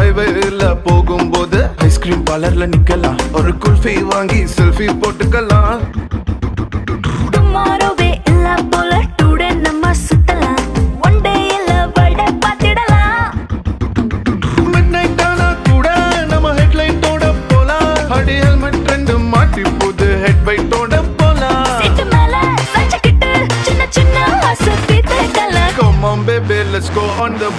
ஹைவேல போகும்போது ஐஸ்கிரீம் பார்லர்ல நிக்கலாம், ஒரு குல்ஃபி வாங்கி செல்ஃபி போட்டுக்கலாம். டுமாரோவே இல்ல போல டுடே நம்ம சுத்தலாம், ஒன் டே இல்ல வேர்ல்ட பாத்திடலாம். மிட் நைட் ஆனா கூட நம்ம ஹெட்லைட்டோட போலாம், அடி ஹெல்மெட் ரெண்டு மாட்டி போது ஹெட் பைட்டோட போலாம். சீட்டு மேல சாஞ்சுக்கிட்டு சின்ன சின்ன ஆசை தீர்த்துக்கலாம். Come on baby, let's go on the